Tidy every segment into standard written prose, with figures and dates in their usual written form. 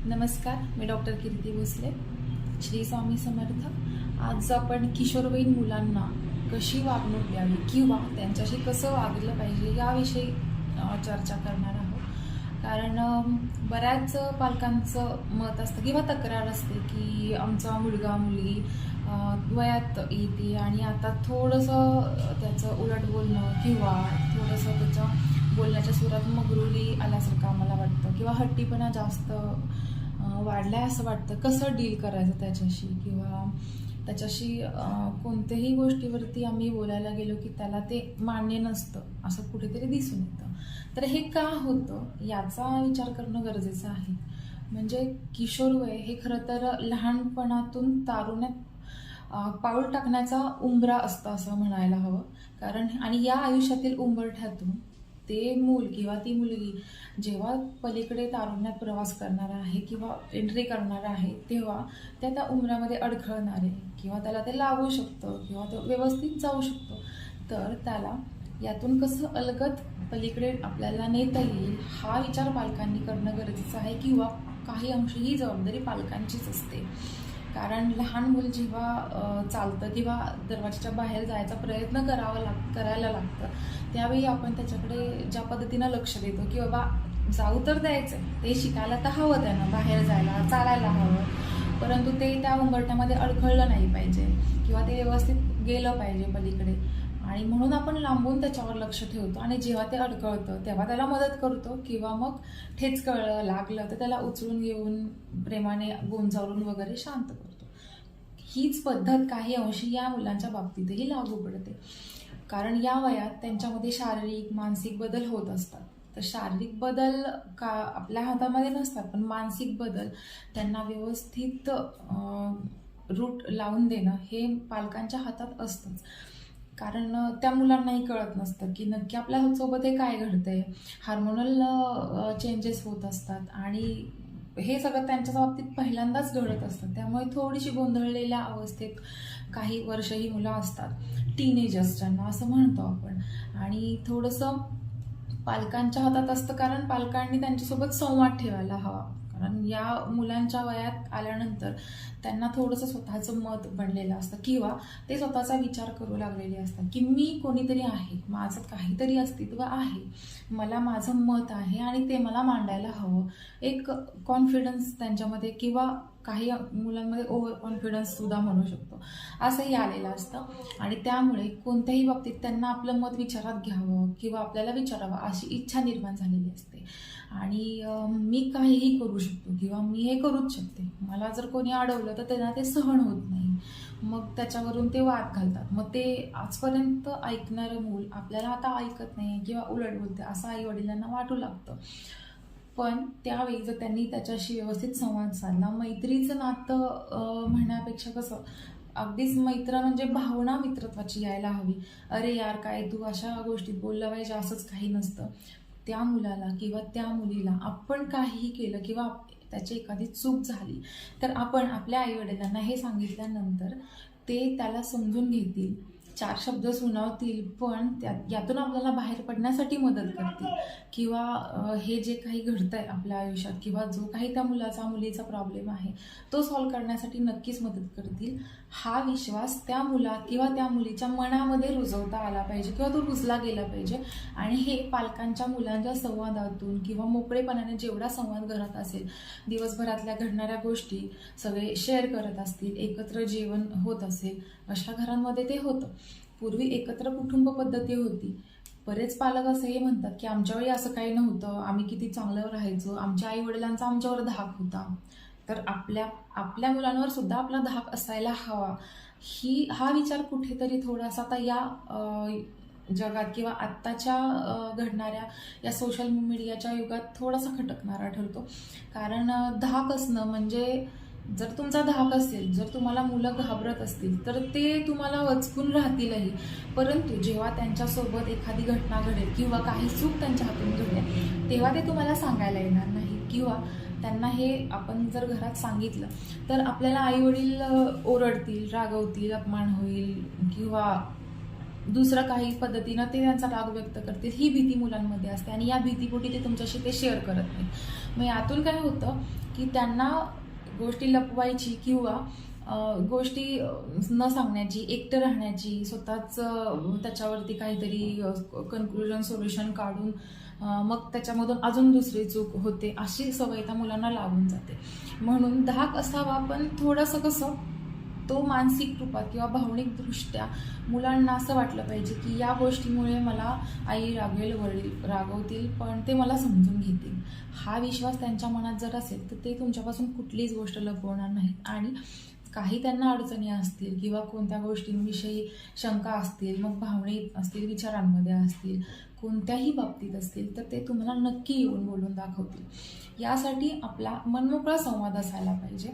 नमस्कार, मी डॉक्टर कीर्ती भोसले. श्री स्वामी समर्थ. आज आपण किशोरवयीन मुलांना कशी वागणूक द्यावी किंवा त्यांच्याशी कसं वागलं पाहिजे याविषयी चर्चा करणार आहोत. कारण बऱ्याच पालकांचं मत असतं किंवा तक्रार असते की आमचा मुलगा मुलगी वयात येते आणि आता थोडंसं त्याचं उलट बोलणं किंवा थोडंसं त्याच्या बोलण्याच्या सुरात मगरुरी आल्यासारखं आम्हाला वाटतं किंवा हट्टीपणा जास्त वाढलाय असं वाटतं. कसं डील करायचं त्याच्याशी किंवा त्याच्याशी कोणत्याही गोष्टीवरती आम्ही बोलायला गेलो की त्याला ते मान्य नसतं असं कुठेतरी दिसून येतं. तर हे का होतं याचा विचार करणं गरजेचं आहे. म्हणजे किशोरवय हे खरं तर लहानपणातून तारुण्यात पाऊल टाकण्याचा उंबरा असतं असं म्हणायला हवं. कारण आणि या आयुष्यातील उंबरठ्यातून ते मूल किंवा ती मुलगी जेव्हा पलीकडे तारुण्यात प्रवास करणार आहे किंवा एंट्री करणार आहे तेव्हा त्या उंबऱ्यामध्ये अडखळणार आहे किंवा त्याला ते लागू शकतं किंवा तो व्यवस्थित जाऊ शकतो. तर त्याला यातून कसं अलगद पलीकडे आपल्याला नेता येईल हा विचार पालकांनी करणं गरजेचं आहे किंवा काही अंशी ही जबाबदारी पालकांचीच असते. कारण लहान मूल जेव्हा चालतं किंवा दरवाजाच्या बाहेर जायचा प्रयत्न करायला लागतं त्यावेळी आपण त्याच्याकडे ज्या पद्धतीनं लक्ष देतो की बाबा जाऊ तर द्यायचं, ते शिकायला तर हवं, त्यांना बाहेर जायला चालायला हवं, परंतु ते त्या उंबरठ्यामध्ये अडखळलं नाही पाहिजे किंवा ते व्यवस्थित गेलं पाहिजे पलीकडे. आणि म्हणून आपण लांबून त्याच्यावर लक्ष ठेवतो आणि जेव्हा ते अडकळतं तेव्हा त्याला मदत करतो किंवा मग ठेचकळलं लागलं तर त्याला उचलून घेऊन प्रेमाने गोंजावून वगैरे शांत करतो. हीच पद्धत काही अंशी या मुलांच्या बाबतीतही लागू पडते. कारण या वयात त्यांच्यामध्ये शारीरिक मानसिक बदल होत असतात. तर शारीरिक बदल का आपल्या हातामध्ये नसतात, पण मानसिक बदल त्यांना व्यवस्थित रूट लावून देणं हे पालकांच्या हातात असतंच. कारण त्या मुलांनाही कळत नसतं की नक्की आपल्यासोबत हे काय घडतंय. हार्मोनल चेंजेस होत असतात आणि हे सगळं त्यांच्या बाबतीत पहिल्यांदाच घडत असतं. त्यामुळे थोडीशी गोंधळलेल्या अवस्थेत काही वर्ष ही मुलं असतात, टीनेजर्स ज्यांना असं म्हणतो आपण. आणि थोडंसं पालकांच्या हातात असतं कारण पालकांनी त्यांच्यासोबत संवाद ठेवायला हवा. कारण या मुलांच्या वयात आल्यानंतर त्यांना थोडंसं स्वतःचं मत बनलेलं असतं किंवा ते स्वतःचा विचार करू लागलेले असतात की मी कोणीतरी आहे, माझं काहीतरी अस्तित्व आहे, मला माझं मत आहे आणि ते मला मांडायला हवं. एक कॉन्फिडन्स त्यांच्यामध्ये किंवा काही मुलांमध्ये ओव्हर कॉन्फिडन्स सुद्धा म्हणू शकतो असंही आलेलं असतं. आणि त्यामुळे कोणत्याही बाबतीत त्यांना आपलं मत विचारात घ्यावं किंवा आपल्याला विचारावं अशी इच्छा निर्माण झालेली असते. आणि मी काहीही करू शकतो किंवा मी हे करूच शकते, मला जर कोणी अडवलं तर त्यांना ते सहन होत नाही, मग त्याच्यावरून ते वाद घालतात. मग ते आजपर्यंत ऐकणारं मूल आपल्याला आता ऐकत नाही किंवा उलट बोलते असं आई वडिलांना वाटू लागतं. पण त्यावेळी जर त्यांनी त्याच्याशी व्यवस्थित संवाद साधला, मैत्रीचं नातं म्हणण्यापेक्षा कसं अगदीच मैत्र म्हणजे भावना मित्रत्वाची यायला हवी. अरे यार काय तू अशा गोष्टीत बोललं पाहिजे असंच काही नसतं. त्या मुलाला किंवा त्या मुलीला आपण काहीही केलं किंवा त्याची एखादी चूक झाली तर आपण आपल्या आईवडिलांना हे सांगितल्यानंतर ते त्याला समजून घेतील, 4 शब्द सुनावतील, पण यातून आपल्याला बाहेर पडण्यासाठी मदत करतील किंवा हे जे काही घडतंय आपल्या आयुष्यात किंवा जो काही त्या मुलाचा मुलीचा प्रॉब्लेम आहे तो सॉल्व्ह करण्यासाठी नक्कीच मदत करतील. हा विश्वास त्या मुला किंवा त्या मुलीच्या मनामध्ये रुजवता आला पाहिजे किंवा तो रुजला गेला पाहिजे. आणि हे पालकांच्या मुलांच्या संवादातून किंवा मोकळेपणाने जेवढा संवाद घरात असेल, दिवसभरातल्या घडणाऱ्या गोष्टी सगळे शेअर करत असतील, एकत्र जेवण होत असेल, अशा घरांमध्ये ते होतं. पूर्वी एकत्र कुटुंब पद्धती होती. बरेच पालक असंही म्हणतात की आमच्या वेळी असं काही नव्हतं, आम्ही किती चांगलं राहायचो, आमच्या आई वडिलांचा आमच्यावर धाक होता. तर आपल्या मुलांवर सुद्धा आपला धाक असायला हवा, हा विचार कुठेतरी थोडासा आता या जगात किंवा आत्ताच्या घडणाऱ्या या सोशल मीडियाच्या युगात थोडासा खटकणारा ठरतो. कारण धाक असणं म्हणजे जर तुमचा धाक असेल, जर तुम्हाला मुलं घाबरत असतील तर ते तुम्हाला वचकून राहतीलही, परंतु जेव्हा त्यांच्यासोबत एखादी घटना घडेल किंवा काही चूक त्यांच्या हातून घडेल तेव्हा ते तुम्हाला सांगायला येणार नाही किंवा त्यांना हे आपण जर घरात सांगितलं तर आपल्याला आईवडील ओरडतील, रागवतील, अपमान होईल किंवा किंवा दुसरं काही पद्धतीनं ते त्यांचा राग व्यक्त करतील, ही भीती मुलांमध्ये असते आणि या भीतीपोटी ते तुमच्याशी ते शेअर करत नाही. मग यातून काय होतं की त्यांना गोष्टी लपवायची किंवा गोष्टी न सांगण्याची, एकटं राहण्याची, स्वतःच त्याच्यावरती काहीतरी कन्क्लुजन सोल्युशन काढून मग त्याच्यामधून अजून दुसरी चूक होते, अशी सवय त्या मुलांना लागून जाते. म्हणून धाक असावा, पण थोडंसं कसं तो मानसिक रूपात किंवा भावनिकदृष्ट्या मुलांना असं वाटलं पाहिजे की या गोष्टीमुळे मला आई रागवेल, वडील रागवतील, पण ते मला समजून घेतील. हा विश्वास त्यांच्या मनात जर असेल तर ते तुमच्यापासून कुठलीच गोष्ट लपवणार नाहीत. आणि काही त्यांना अडचणी असतील किंवा कोणत्या गोष्टींविषयी शंका असतील, मग भावनिक असतील, विचारांमध्ये असतील, कोणत्याही बाबतीत असतील, तर ते तुम्हाला नक्की येऊन बोलून दाखवतील. यासाठी आपला मनमोकळा संवाद असायला पाहिजे.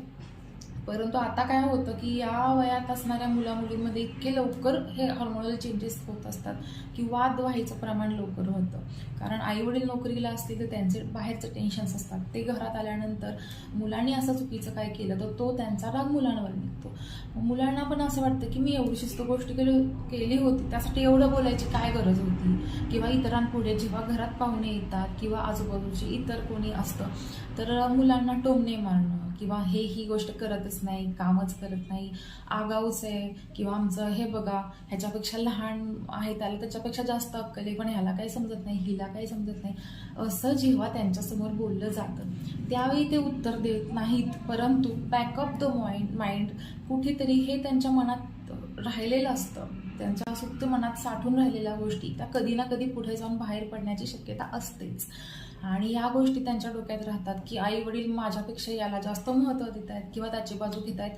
परंतु आता काय होतं की या वयात असणाऱ्या मुलामुलींमध्ये इतके लवकर हे हार्मोनल चेंजेस होत असतात की वाद व्हायचं प्रमाण लवकर होतं. कारण आईवडील नोकरीला असतील तर त्यांचे बाहेरचे टेन्शन्स असतात, ते घरात आल्यानंतर मुलांनी असं चुकीचं काय केलं तर तो त्यांचा राग मुलांवर निघतो. मुलांना पण असं वाटतं की मी एवढीशीच तो गोष्ट केली होती, त्यासाठी एवढं बोलायची काय गरज होती. किंवा इतरांपुढे जेव्हा घरात पाहुणे येतात किंवा आजूबाजूचे इतर कोणी असतं तर मुलांना टोमणे मारणं किंवा ही गोष्ट करतच नाही, कामच करत नाही, आगाऊच आहे, किंवा आमचं हे बघा ह्याच्यापेक्षा लहान आहे, त्याला त्याच्यापेक्षा जास्त अक्कल आहे, पण ह्याला काही समजत नाही, हिला काही समजत नाही, असं जेव्हा त्यांच्यासमोर बोललं जातं त्यावेळी ते उत्तर देत नाहीत. परंतु बॅकअप द माइंड कुठेतरी हे त्यांच्या मनात राहिलेलं असतं, त्यांच्या सुप्त मनात साठून राहिलेल्या गोष्टी त्या कधी ना कधी पुढे जाऊन बाहेर पडण्याची शक्यता असतेच. आणि या गोष्टी त्यांच्या डोक्यात राहतात की आई वडील माझ्यापेक्षा याला जास्त महत्त्व देत आहेत किंवा त्याची बाजू घेत आहेत.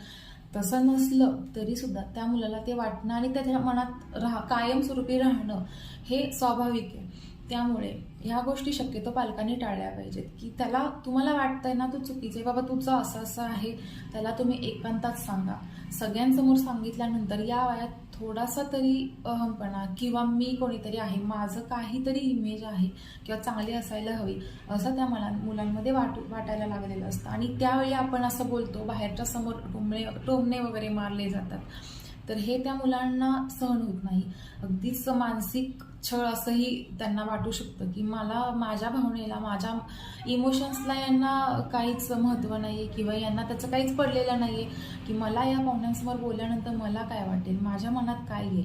तसं नसलं तरी सुद्धा त्या मुलाला ते वाटणं आणि त्याच्या मनात कायमस्वरूपी राहणं हे स्वाभाविक आहे. त्यामुळे ह्या गोष्टी शक्यतो पालकांनी टाळल्या पाहिजेत की त्याला तुम्हाला वाटतंय ना तू चुकीचं आहे बाबा, तुझं असं असं आहे, त्याला तुम्ही एकांतात सांगा. सगळ्यांसमोर सांगितल्यानंतर या वयात थोडासा तरी अहमपणा किंवा मी कोणीतरी आहे, माझं काहीतरी इमेज आहे किंवा चांगली असायला हवी असं त्या मुलांमध्ये वाटायला लागलेलं असतं. आणि त्यावेळी आपण असं बोलतो, बाहेरच्या समोर टोमणे वगैरे मारले जातात, तर हे त्या मुलांना सहन होत नाही. अगदीच मानसिक छळ असंही त्यांना वाटू शकतं की मला माझ्या भावनेला, माझ्या इमोशन्सला यांना काहीच महत्त्व नाही आहे किंवा यांना त्याचं काहीच पडलेलं नाही आहे की मला या पाहुण्यांसमोर बोलल्यानंतर मला काय वाटेल, माझ्या मनात काय आहे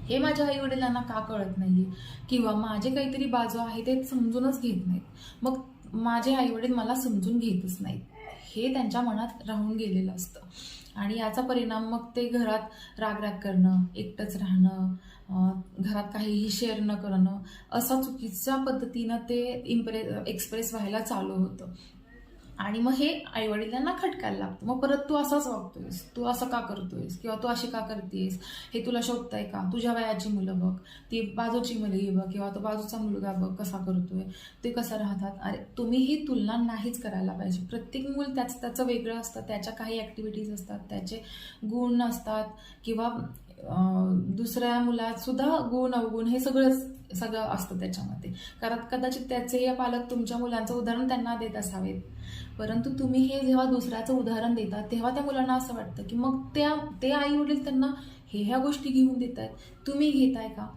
हे माझ्या आईवडिलांना का कळत नाही आहे, किंवा माझे काहीतरी बाजू आहे ते समजूनच घेत नाहीत, मग माझे आईवडील मला समजून घेतच नाहीत, हे त्यांच्या मनात राहून गेलेलं असतं. आणि याचा परिणाम मग ते घरात राग करणं, एकटंच राहणं, घरात काहीही शेअर न करणं, असा चुकीच्या पद्धतीनं ते एक्सप्रेस व्हायला चालू होतं. आणि मग हे आईवडिलांना खटकायला लागतं. मग परत तू असाच वागतोयस, तू असं का करतोयस किंवा तू अशी का करतेस, हे तुला शोधताय का, तुझ्या वयाची मुलं बघ, ती बाजूची मुलगी बघ किंवा तो बाजूचा मुलगा बघ कसा करतोय, ते कसं राहतात. अरे तुम्ही ही तुलना नाहीच करायला पाहिजे. प्रत्येक मूल त्याचं वेगळं असतं, त्याच्या काही ॲक्टिव्हिटीज असतात, त्याचे गुण असतात किंवा दुसऱ्या मुलात सुद्धा गुण अवगुण हे सगळं असतं त्याच्यामध्ये. कारण कदाचित त्याचे पालक तुमच्या मुलांचं उदाहरण त्यांना देत असावेत, परंतु तुम्ही हे जेव्हा दुसऱ्याचं उदाहरण देता तेव्हा त्या मुलांना असं वाटतं की मग ते आई वडील त्यांना ह्या गोष्टी घेऊन देत आहेत, तुम्ही घेताय का,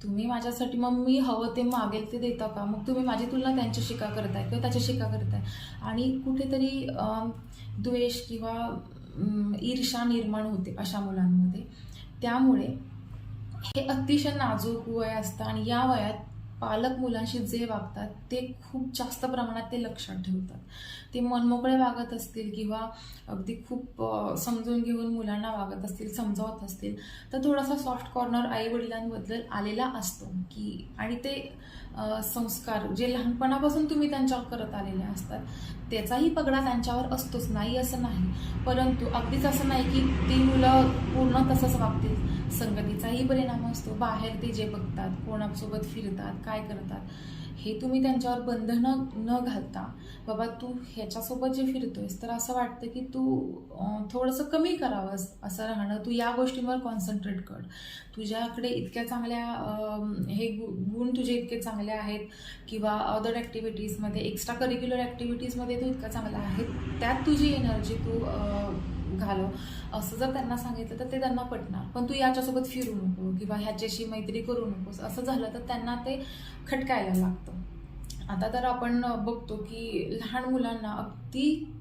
तुम्ही माझ्यासाठी मग मी हवं ते मागेल ते देता का, मग तुम्ही माझी तुलना त्यांच्याशी का करताय किंवा त्याच्याशी का करताय. आणि कुठेतरी द्वेष किंवा ईर्ष्या निर्माण होते अशा मुलांमध्ये. त्यामुळे हे अतिशय नाजूक वय असतं आणि या वयात पालक मुलांशी जे वागतात ते खूप जास्त प्रमाणात ते लक्षात ठेवतात. ते मनमोकळे वागत असतील किंवा अगदी खूप समजून घेऊन मुलांना वागत असतील, समजावत असतील, तर थोडासा सॉफ्ट कॉर्नर आई वडिलांबद्दल आलेला असतो की, आणि ते संस्कार जे लहानपणापासून तुम्ही त्यांच्यावर करत आलेले असतात त्याचाही पगडा त्यांच्यावर असतोच, नाही असं नाही. परंतु अगदीच असं नाही की ती मुलं पूर्ण तसंच वागतील. संगतीचाही परिणाम असतो. बाहेर ते जे बघतात, कोणासोबत फिरतात, काय करतात, हे तुम्ही त्यांच्यावर बंधनं न घालता, बाबा तू ह्याच्यासोबत जे फिरतोयस तर असं वाटतं की तू थोडंसं कमी करावंस असं राहणं, तू या गोष्टींवर कॉन्सन्ट्रेट कर, तुझ्याकडे इतक्या चांगल्या हे गुण तुझे इतके चांगले आहेत किंवा अदर ॲक्टिव्हिटीजमध्ये, एक्स्ट्रा करिक्युलर ॲक्टिव्हिटीजमध्ये तू इतका चांगला आहे, त्यात तुझी एनर्जी तू घालव असं जर त्यांना सांगितलं तर ते त्यांना पटणार. पण तू याच्यासोबत फिरू नको किंवा ह्याच्याशी मैत्री करू नकोस असं झालं तर त्यांना ते खटकायला लागतं. आता तर आपण बघतो की लहान मुलांना अगदी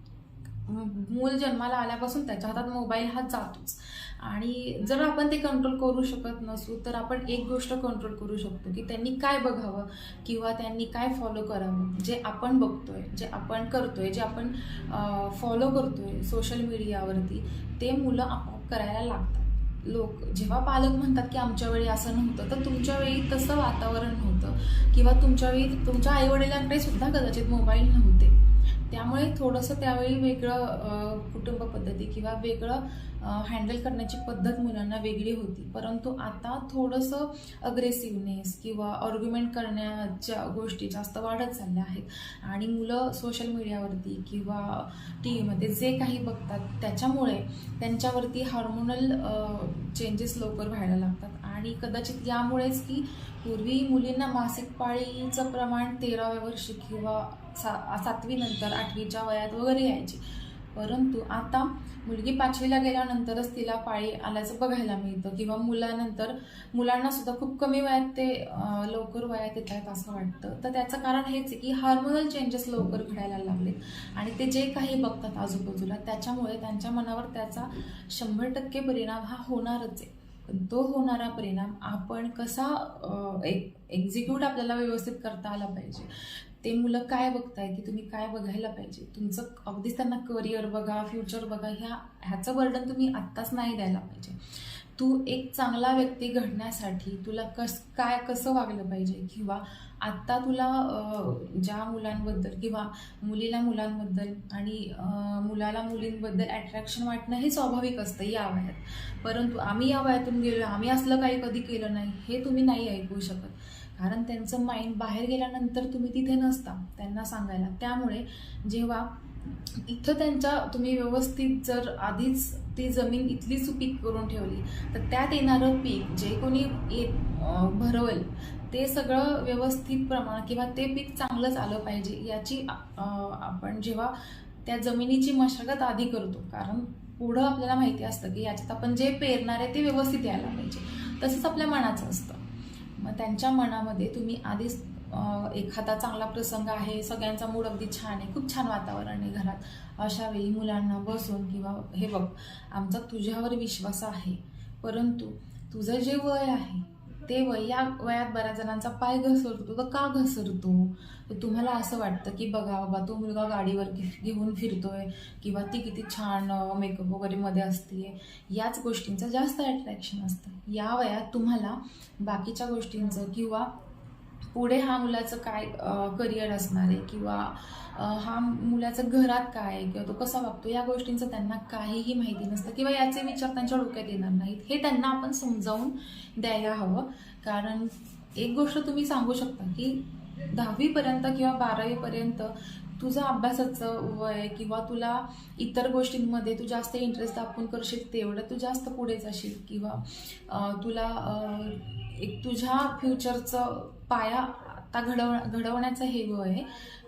मूल जन्माला आल्यापासून त्याच्या हातात मोबाईल हा जातोच. आणि जर आपण ते कंट्रोल करू शकत नसू तर आपण एक गोष्ट कंट्रोल करू शकतो की त्यांनी काय बघावं किंवा त्यांनी काय फॉलो करावं. जे आपण बघतोय, जे आपण करतोय, जे आपण फॉलो करतोय सोशल मीडियावरती, ते मुलं आपोआप करायला लागतात. जेव्हा पालक म्हणतात की आमच्या वेळी असं नव्हतं, तर तुमच्या वेळी तसं वातावरण नव्हतं किंवा तुमच्या वेळी तुमच्या आईवडिलांकडे सुद्धा कदाचित मोबाईल नव्हते. त्यामुळे थोडंसं त्यावेळी वेगळं कुटुंब पद्धती किंवा वेगळं हँडल करण्याची पद्धत मुलांना वेगळी होती. परंतु आता थोडंसं अग्रेसिव्हनेस किंवा आर्ग्युमेंट करण्याच्या गोष्टी जास्त वाढत चालल्या आहेत आणि मुलं सोशल मीडियावरती किंवा टी व्हीमध्ये जे काही बघतात त्याच्यामुळे त्यांच्यावरती हार्मोनल चेंजेस लवकर व्हायला लागतात. आणि कदाचित यामुळेच की पूर्वी मुलींना मासिक पाळीचं प्रमाण 13व्या वर्षी किंवा 7वी नंतर 8वीच्या वयात वगैरे यायची. परंतु आता मुलगी 5वीला गेल्यानंतरच तिला पाळी आल्याचं बघायला मिळतं किंवा मुलांना सुद्धा खूप कमी वयात ते लवकर वयात येत आहेत असं वाटतं. तर त्याचं कारण हेच आहे की हार्मोनल चेंजेस लवकर घडायला लागलेत आणि ते जे काही बघतात आजूबाजूला त्याच्यामुळे त्यांच्या मनावर त्याचा 100% परिणाम हा होणारच आहे. तो होणारा परिणाम आपण कसा एक्झिक्यूट आपल्याला व्यवस्थित करता आला पाहिजे. ते मुलं काय बघताय की तुम्ही काय बघायला पाहिजे, तुमचं अगदीच त्यांना करिअर बघा, फ्युचर बघा, ह्याचं बर्डन तुम्ही आत्ताच नाही द्यायला पाहिजे. तू एक चांगला व्यक्ती घडण्यासाठी तुला कसं वागलं पाहिजे किंवा आत्ता तुला ज्या मुलांबद्दल किंवा मुलीला मुलांबद्दल आणि मुलाला मुलींबद्दल अट्रॅक्शन वाटणं हे स्वाभाविक असतं या वयात. परंतु आम्ही या वयातून गेलो, आम्ही असलं काही कधी केलं नाही, हे तुम्ही नाही ऐकू शकत. कारण त्यांचं माइंड बाहेर गेल्यानंतर तुम्ही तिथे नसता त्यांना सांगायला. त्यामुळे जेव्हा इथं तुम्ही व्यवस्थित जर आधीच ती जमीन इथली सुपीक करून ठेवली तर त्यात येणारं पीक जे कोणी भरवल ते सगळं व्यवस्थित प्रमाण किंवा ते पीक चांगलंच आलं पाहिजे याची आपण जेव्हा त्या जमिनीची मशागत आधी करतो. कारण पुढं आपल्याला माहिती असतं की याच्यात आपण जे पेरणार आहे ते व्यवस्थित यायला पाहिजे. तसंच आपल्या मनाचं असतं. मग त्यांच्या मनामध्ये तुम्ही आधीच एखादा चांगला प्रसंग आहे, सगळ्यांचा मूड अगदी छान आहे, खूप छान वातावरण आहे घरात, अशा वेळी मुलांना बसून किंवा हे बघ आमचा तुझ्यावर विश्वास आहे, परंतु तुझं जे वय आहे ते या वयात बऱ्याच जणांचा पाय घसरतो. तर का घसरतो? तर तुम्हाला असं वाटतं की बघा बाबा तो मुलगा गाडीवर घेऊन फिरतोय किंवा ती किती छान मेकअप वगैरे मध्ये असते, याच गोष्टींचं जास्त अट्रॅक्शन असतं. या वयात तुम्हाला बाकीच्या गोष्टींचं किंवा पुढे हा मुलाचं काय करिअर असणार आहे किंवा हा मुलाचं घरात काय आहे किंवा तो कसा वागतो या गोष्टींचं त्यांना काहीही माहिती नसतं किंवा याचे विचार त्यांच्या डोक्यात येणार नाहीत. हे त्यांना आपण समजावून द्यायला हवं. कारण एक गोष्ट तुम्ही सांगू शकता की 10वीपर्यंत किंवा 12वीपर्यंत तुझं अभ्यासाचं वय किंवा तुला इतर गोष्टींमध्ये तू जास्त इंटरेस्ट दाखवून करशील तेवढं तू जास्त पुढे जाशील किंवा तुला एक तुझ्या फ्युचरचं पाया आता घडवण्याचं हे वय आहे.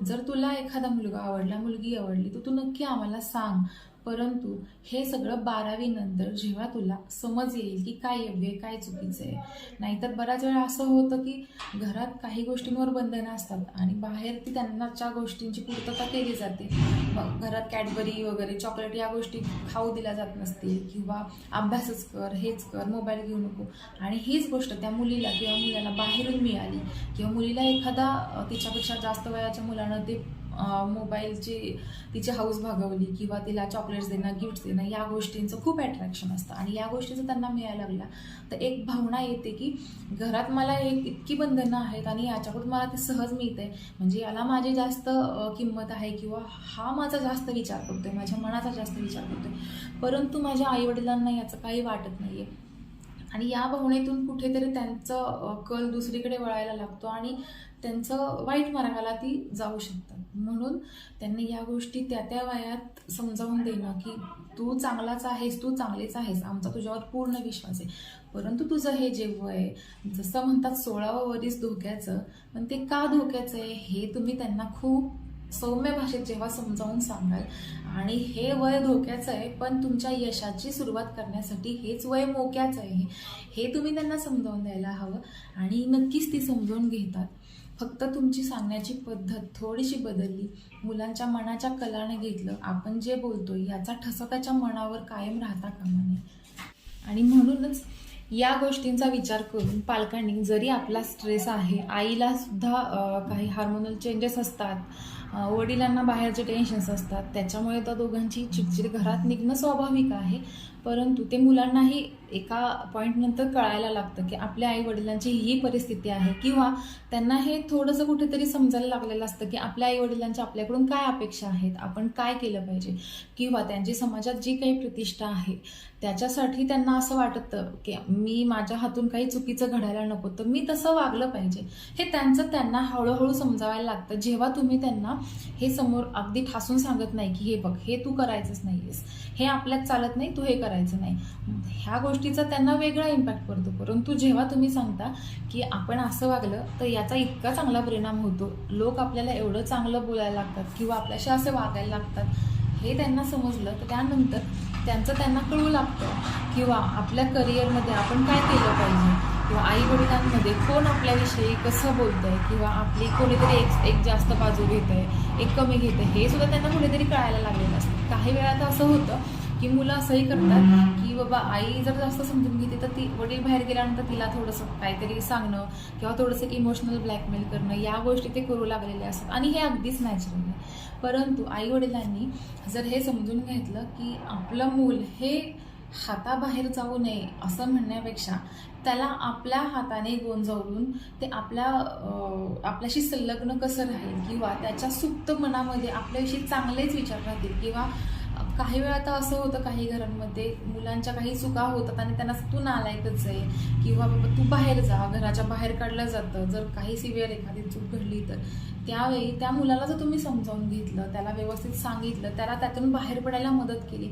जर तुला एखादा मुलगा आवडला, मुलगी आवडली तर तू नक्की आम्हाला सांग. परंतु हे सगळं 12वी नंतर जेव्हा तुला समज येईल की काय योग्य आहे काय चुकीचं आहे. नाहीतर बऱ्याच वेळा असं होतं की घरात काही गोष्टींवर बंधनं असतात आणि बाहेर ती त्यांनाच्या गोष्टींची पूर्तता केली जाते. मग घरात कॅडबरी वगैरे चॉकलेट या गोष्टी खाऊ दिल्या जात नसतील किंवा अभ्यासच कर, हेच कर, मोबाईल घेऊ नको. आणि हीच गोष्ट त्या मुलीला किंवा मुलाला बाहेरून मिळाली किंवा मुलीला एखादा तिच्यापेक्षा जास्त वयाच्या मुलानं ते मोबाईलची तिची हाऊस भागवली किंवा तिला चॉकलेट्स देणं, गिफ्ट्स देणं, या गोष्टींचं खूप अट्रॅक्शन असतं. आणि या गोष्टीचं त्यांना मिळायला लागला तर एक भावना येते की घरात मला इतकी बंधनं आहेत आणि याच्याकडून मला ते सहज मिळते, म्हणजे याला माझी जास्त किंमत आहे किंवा हा माझा जास्त विचार करतोय, माझ्या मनाचा जास्त विचार करतोय. परंतु माझ्या आईवडिलांना याचं काही वाटत नाहीये आणि या भावनेतून कुठेतरी त्यांचं कल दुसरीकडे वळायला लागतो आणि त्यांचं वाईट मार्गाला ती जाऊ शकतात. म्हणून त्यांनी या गोष्टी त्या त्या वयात समजावून देणं की तू चांगलाच आहेस, तू चांगलीच आहेस, आमचा तुझ्यावर पूर्ण विश्वास आहे, परंतु तुझं हे जे वय आहे जसं म्हणतात 16वं वरीस धोक्याचं, पण ते का धोक्याचं आहे हे तुम्ही त्यांना खूप सौम्य भाषेत जेव्हा समजावून सांगाल आणि हे वय धोक्याचं आहे, पण तुमच्या यशाची सुरुवात करण्यासाठी हेच वय मोक्याचं आहे, हे तुम्ही त्यांना समजावून द्यायला हवं. आणि नक्कीच ती समजावून घेतात. फक्त तुमची सांगण्याची पद्धत थोडीशी बदलली, मुलांच्या मनाच्या कलाने घेतलं, आपण जे बोलतोय याचा ठसा त्याच्या मनावर कायम राहता कामा नये. आणि म्हणूनच या गोष्टींचा विचार करून पालकांनी, जरी आपला स्ट्रेस आहे, आईला सुद्धा काही हार्मोनल चेंजेस असतात, वडिलांना बाहेरचे टेन्शन्स असतात, त्याच्यामुळे त्या दोघांची चिडचिड घरात निघणं स्वाभाविक आहे. परंतु ते मुलांनाही एका पॉईंटनंतर कळायला लागतं की आपल्या आई वडिलांची ही परिस्थिती आहे, किंवा त्यांना हे थोडंसं कुठेतरी समजायला लागलेलं असतं की आपल्या आई वडिलांच्या आपल्याकडून काय अपेक्षा आहेत, आपण काय केलं पाहिजे, किंवा त्यांची समाजात जी काही प्रतिष्ठा आहे त्याच्यासाठी त्यांना असं वाटतं की मी माझ्या हातून काही चुकीचं घडायला नको, तर मी तसं वागलं पाहिजे. हे त्यांना हळूहळू समजावायला लागतं, जेव्हा तुम्ही त्यांना हे समोर अगदी ठासून सांगत नाही की हे बघ, हे तू करायचंच नाहीयेस, हे आपल्यात चालत नाही, तू हे करायचं नाही. ह्या गोष्टीचा त्यांना वेगळा इम्पॅक्ट पडतो. परंतु जेव्हा तुम्ही सांगता की आपण असं वागलं तर याचा इतका चांगला परिणाम होतो, लोक आपल्याला एवढं चांगलं बोलायला लागतात किंवा आपल्याशी असे वागायला लागतात, हे त्यांना समजलं तर त्यानंतर त्यांना कळू लागतं, किंवा आपल्या करिअरमध्ये आपण काय केलं पाहिजे, किंवा आई वडिलांमध्ये कोण आपल्याविषयी कसं बोलतंय, किंवा आपली कोणीतरी एक जास्त बाजू घेत आहे, एक कमी घेत आहे, हे सुद्धा त्यांना कुठेतरी कळायला लागलेलं असतं. काही वेळा तर असं होतं की मुलं असंही करतात की बाबा आई जर जास्त समजून घेते तर ती वडील बाहेर गेल्यानंतर तिला थोडंसं काहीतरी सांगणं किंवा थोडंसं इमोशनल ब्लॅकमेल करणं, या गोष्टी ते करू लागलेले असतात, आणि हे अगदीच नॅचरल आहे. परंतु आई वडिलांनी जर हे समजून घेतलं की आपलं मूल हे हाताबाहेर जाऊ नये असं म्हणण्यापेक्षा त्याला आपल्या हाताने गोंजवून ते आपल्याशी संलग्न कसं राहील, किंवा त्याच्या सुप्त मनामध्ये आपल्याविषयी चांगलेच विचार राहतील. किंवा काही वेळा तर असं होतं, काही घरांमध्ये मुलांच्या काही चुका होतात आणि त्यांना तू नालायकच आहे, किंवा बाबा तू बाहेर जा, घराच्या बाहेर काढलं जातं जर काही सिव्हिअर एखादी चूक घडली तर. त्यावेळी त्या मुलाला जर तुम्ही समजावून घेतलं, त्याला व्यवस्थित सांगितलं, त्याला त्यातून बाहेर पडायला मदत केली,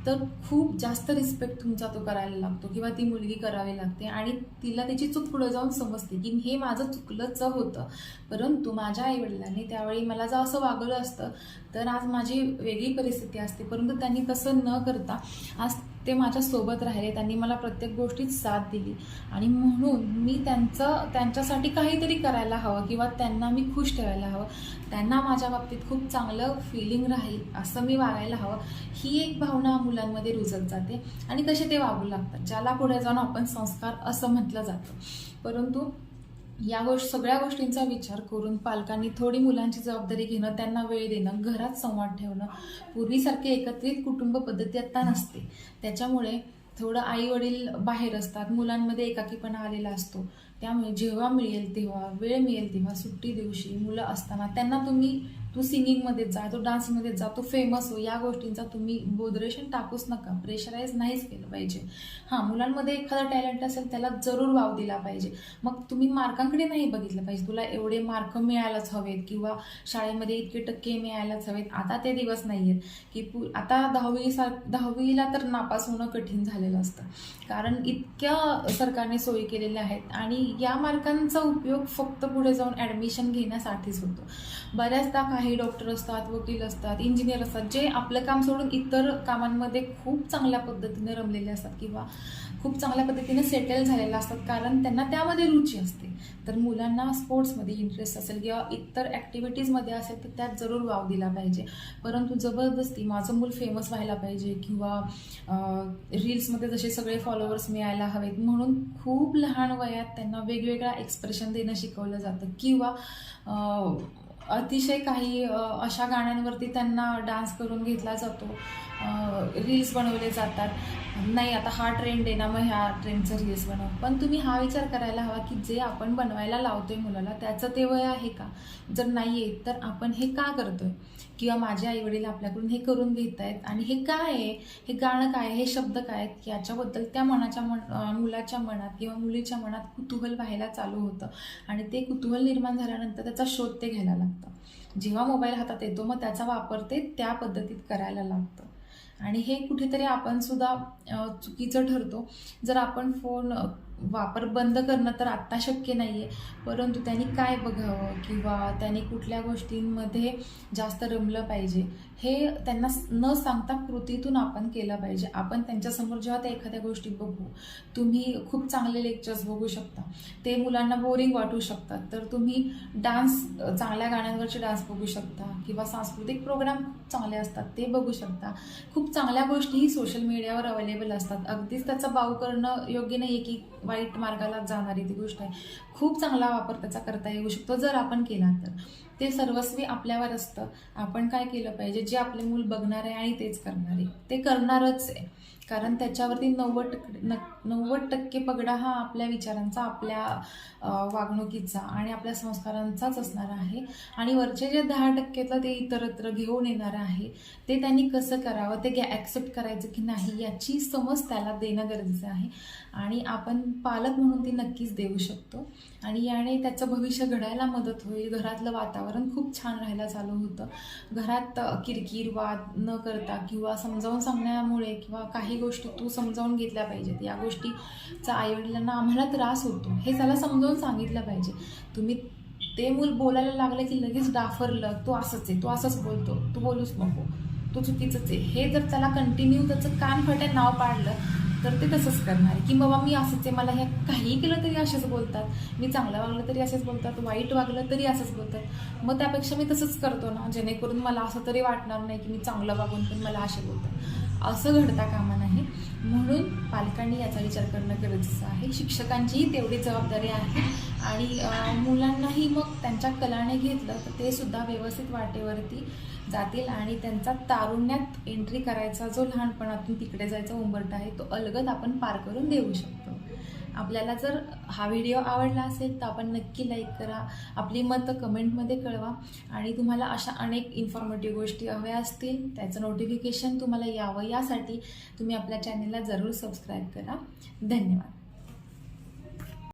तर खूप जास्त रिस्पेक्ट तुमचा तो करायला लागतो, किंवा ती मुलगी करावी लागते, आणि तिला त्याची चूक पुढे जाऊन समजते की हे माझं चुकलंच होतं, परंतु माझ्या आईवडिलांनी त्यावेळी मला जर असं वागवलं असतं तर आज माझी वेगळी परिस्थिती असते. परंतु त्यांनी तसं न करता आज ते माझ्यासोबत राहिले, त्यांनी मला प्रत्येक गोष्टीत साथ दिली, आणि म्हणून मी त्यांच्यासाठी काहीतरी करायला हवं, किंवा त्यांना मी खुश ठेवायला हवं, त्यांना माझ्या बाबतीत खूप चांगलं फिलिंग राहील असं मी वागायला हवं. ही एक भावना मुलांमध्ये रुजत जाते आणि तसे ते वागू लागतात, ज्याला पुढे जाऊन आपण संस्कार असं म्हटलं जातं. परंतु सगळ्या गोष्टींचा विचार करून पालकांनी थोडी मुलांची जबाबदारी घेणं, त्यांना वेळ देणं, घरात संवाद ठेवणं, पूर्वीसारखे एकत्रित कुटुंब पद्धती आता नसते, त्याच्यामुळे थोडं आई वडील बाहेर असतात, मुलांमध्ये एकाकीपणा आलेला असतो. त्यामुळे जेव्हा मिळेल तेव्हा, वेळ मिळेल तेव्हा, सुट्टी दिवशी मुलं असताना त्यांना तू सिंगिंगमध्ये जा, तू डान्समध्ये जा, तू फेमस हो, या गोष्टींचा तुम्ही बोदरेशन टाकूच नका, प्रेशराईज नाहीच केलं पाहिजे. हां, मुलांमध्ये एखादा टॅलेंट असेल त्याला जरूर वाव दिला पाहिजे. मग तुम्ही मार्कांकडे नाही बघितलं पाहिजे, तुला एवढे मार्क मिळायलाच हवेत किंवा शाळेमध्ये इतके टक्के मिळायलाच हवेत. आता ते दिवस नाही आहेत की आता 10वीला तर नापास होणं कठीण झालेलं असतं, कारण इतक्या सरकारने सोयी केलेल्या आहेत, आणि या मार्कांचा उपयोग फक्त पुढे जाऊन ॲडमिशन घेण्यासाठीच होतो. बऱ्याचदा काही डॉक्टर असतात, वकील असतात, इंजिनियर असतात, जे आपलं काम सोडून इतर कामांमध्ये खूप चांगल्या पद्धतीने रमलेले असतात किंवा खूप चांगल्या पद्धतीने सेटल झालेले असतात, कारण त्यांना त्यामध्ये रुची असते. तर मुलांना स्पोर्ट्समध्ये इंटरेस्ट असेल किंवा इतर ॲक्टिव्हिटीजमध्ये असेल तर त्यात जरूर वाव दिला पाहिजे. परंतु जबरदस्ती माझं मूल फेमस व्हायला पाहिजे किंवा रील्समध्ये जसे सगळे फॉलोअर्स मिळायला हवेत म्हणून खूप लहान वयात त्यांना वेगवेगळा एक्सप्रेशन देणं शिकवलं जातं, किंवा अतिशय काही अशा गाण्यांवरती त्यांना डान्स करून घेतला जातो, रील्स बनवले जातात. नाही आता हा ट्रेंड आहे ना, मग ह्या ट्रेंडचं रील्स बनव. पण तुम्ही हा विचार करायला हवा की जे आपण बनवायला लावतोय मुलाला त्याचं ते वय आहे का? जर नाही आहे तर आपण हे का करतोय, किंवा माझे आईवडील आपल्याकडून हे करून घेत आहेत आणि हे काय आहे, हे गाणं काय, हे शब्द काय आहेत, याच्याबद्दल त्या मुलाच्या मनात किंवा मुलीच्या मनात कुतूहल व्हायला चालू होतं, आणि ते कुतूहल निर्माण झाल्यानंतर त्याचा शोध ते घ्यायला लागतं. जेव्हा मोबाईल हातात येतो मग त्याचा वापर ते त्या पद्धतीत करायला लागतं, आणि हे कुठेतरी आपण सुद्धा चुकीचं ठरतो. जर आपण फोन वापर बंद करणं तर आत्ता शक्य नाही आहे, परंतु त्यांनी काय बघावं किंवा त्यांनी कुठल्या गोष्टींमध्ये जास्त रमलं पाहिजे हे त्यांना न सांगता कृतीतून आपण केलं पाहिजे. आपण त्यांच्यासमोर जेव्हा त्या एखाद्या गोष्टी बघू, तुम्ही खूप चांगले लेक्चर्स बघू शकता, ते मुलांना बोरिंग वाटू शकतात, तर तुम्ही डान्स, चांगल्या गाण्यांवरचे डान्स बघू शकता किंवा सांस्कृतिक प्रोग्राम चांगले असतात ते बघू शकता. खूप चांगल्या गोष्टीही सोशल मीडियावर अवेलेबल असतात. अगदीच त्याचा बाऊ करणं योग्य नाही आहे की वाईट मार्गाला जाणारी ती गोष्ट आहे. खूप चांगला वापर त्याचा करता येऊ शकतो जर आपण केला तर. ते सर्वस्वी आपल्यावर असतं. आपण काय केलं पाहिजे, जे आपले मूल बघणार आहे आणि तेच करणार आहे ते करणारच आहे, कारण त्याच्यावरती 90% पगडा हा आपल्या विचारांचा, आपल्या वागणुकीचा आणि आपल्या संस्कारांचाच असणार आहे. आणि वरचे जे 10%तलं ते इतरत्र घेऊन येणार आहे, ते त्यांनी कसं करावं, ते ॲक्सेप्ट करायचं की नाही याची समज त्याला देणं गरजेचं आहे. आणि आपण पालक म्हणून ती नक्कीच देऊ शकतो आणि याने त्याचं भविष्य घडायला मदत होईल. घरातलं वातावरण खूप छान राहायला चालू होतं. घरात किरकिर, वाद न करता किंवा समजावून सांगण्यामुळे किंवा काही गोष्टी तू समजावून घेतल्या पाहिजेत, या गोष्टीचा आईवडिलांना आम्हाला त्रास होतो हे त्याला समजावून सांगितलं पाहिजे. तुम्ही ते मूल बोलायला लागले की लगेच डाफरलं, तू असंच आहे, तू असंच बोलतो, तू बोलूच नको, तू चुकीचंच आहे, हे जर त्याला कंटिन्यू त्याचं कान फट्यात नाव पाडलं तर ते तसंच करणार आहे की बाबा मी असंच आहे, मला हे काहीही केलं तरी असेच बोलतात, मी चांगलं वागलं तरी असेच बोलतात, वाईट वागलं तरी असंच बोलतात, मग त्यापेक्षा मी तसंच करतो ना, जेणेकरून मला असं तरी वाटणार नाही की मी चांगलं वागून पण मला असे बोलतात. असं घडता कामा नाही. म्हणून पालकांनी याचा विचार करणं गरजेचं आहे. शिक्षकांचीही तेवढी जबाबदारी आहे आणि मुलांनाही मग त्यांच्या कलाने घेतलं तर ते सुद्धा व्यवस्थित वाटेवरती जातील आणि त्यांचा तारुण्यात एंट्री करायचा जो लहानपणातून तिकडे जायचा उंबरठा आहे तो अलगद आपण पार करून देऊ शकतो. आपल्याला जर हा व्हिडिओ आवडला असेल तर आपण नक्की लाईक करा, आपली मतं कमेंटमध्ये कळवा आणि तुम्हाला अशा अनेक इन्फॉर्मेटिव्ह गोष्टी हव्या असतील, त्याचं नोटिफिकेशन तुम्हाला यावं यासाठी तुम्ही आपल्या चॅनेलला जरूर सबस्क्राईब करा. धन्यवाद.